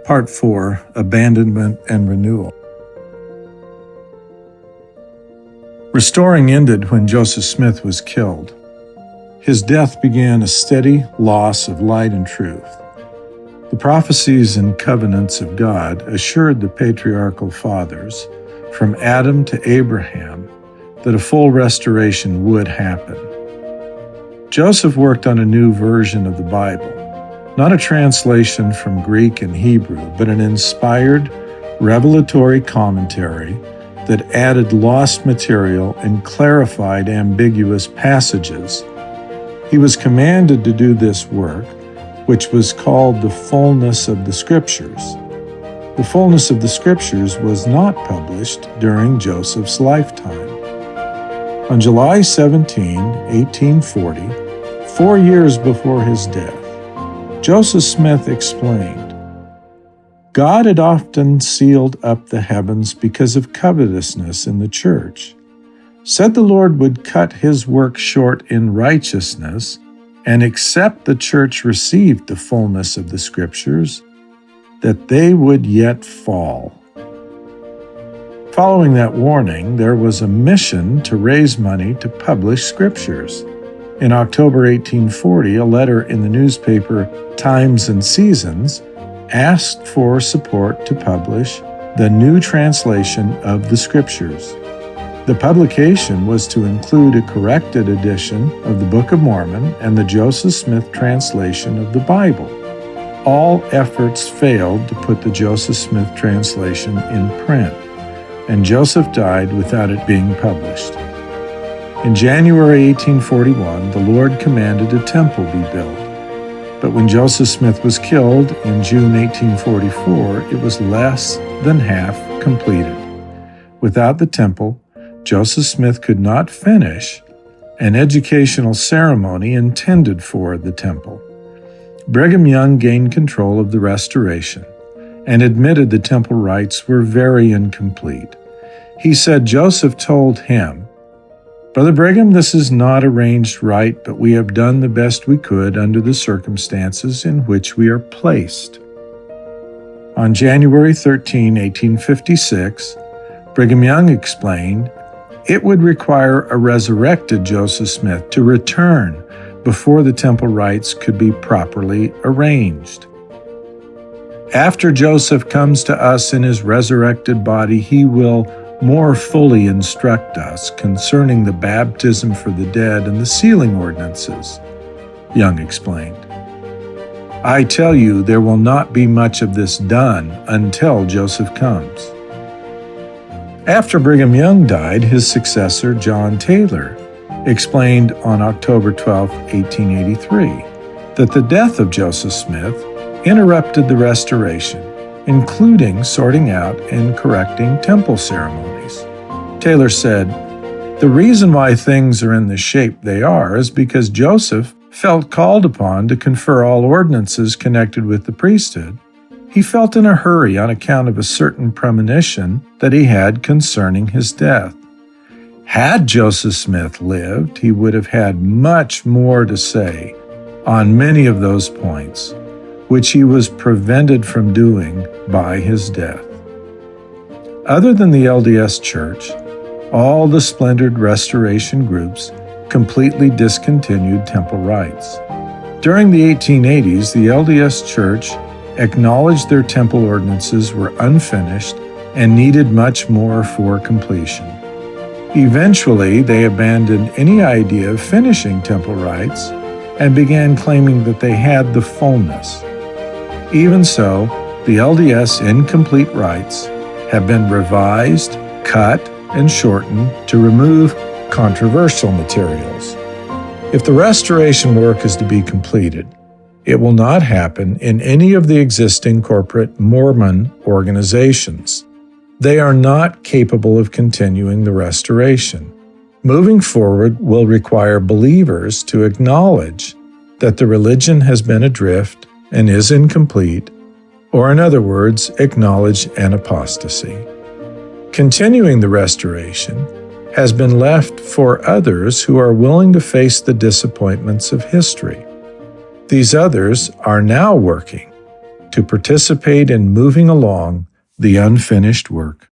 Part 4, Abandonment and Renewal. Restoring ended when Joseph Smith was killed. His death began a steady loss of light and truth. The prophecies and covenants of God assured the patriarchal fathers, from Adam to Abraham, that a full restoration would happen. Joseph worked on a new version of the Bible, not a translation from Greek and Hebrew, but an inspired, revelatory commentary that added lost material and clarified ambiguous passages. He was commanded to do this work, which was called the fullness of the Scriptures. The fullness of the Scriptures was not published during Joseph's lifetime. On July 17, 1840, 4 years before his death, Joseph Smith explained, "God had often sealed up the heavens because of covetousness in the church. Said the Lord would cut his work short in righteousness, and except the church received the fullness of the Scriptures, that they would yet fall." Following that warning, there was a mission to raise money to publish Scriptures. In October 1840, a letter in the newspaper Times and Seasons asked for support to publish the new translation of the Scriptures. The publication was to include a corrected edition of the Book of Mormon and the Joseph Smith translation of the Bible. All efforts failed to put the Joseph Smith translation in print, and Joseph died without it being published. In January 1841, the Lord commanded a temple be built. But when Joseph Smith was killed in June 1844, it was less than half completed. Without the temple, Joseph Smith could not finish an educational ceremony intended for the temple. Brigham Young gained control of the restoration and admitted the temple rites were very incomplete. He said Joseph told him, "Brother Brigham, this is not arranged right, but we have done the best we could under the circumstances in which we are placed." On January 13, 1856, Brigham Young explained, it would require a resurrected Joseph Smith to return before the temple rites could be properly arranged. "After Joseph comes to us in his resurrected body, he will more fully instruct us concerning the baptism for the dead and the sealing ordinances," Young explained. "I tell you, there will not be much of this done until Joseph comes." After Brigham Young died, his successor, John Taylor, explained on October 12, 1883, that the death of Joseph Smith interrupted the restoration, including sorting out and correcting temple ceremonies. Taylor said, "The reason why things are in the shape they are is because Joseph felt called upon to confer all ordinances connected with the priesthood. He felt in a hurry on account of a certain premonition that he had concerning his death. Had Joseph Smith lived, he would have had much more to say on many of those points, which he was prevented from doing by his death." Other than the LDS Church, all the splintered restoration groups completely discontinued temple rites. During the 1880s, the LDS Church acknowledged their temple ordinances were unfinished and needed much more for completion. Eventually, they abandoned any idea of finishing temple rites and began claiming that they had the fullness. Even so, the LDS incomplete rites have been revised, cut, and shortened to remove controversial materials. If the restoration work is to be completed, it will not happen in any of the existing corporate Mormon organizations. They are not capable of continuing the restoration. Moving forward will require believers to acknowledge that the religion has been adrift and is incomplete, or in other words, acknowledge an apostasy. Continuing the restoration has been left for others who are willing to face the disappointments of history. These others are now working to participate in moving along the unfinished work.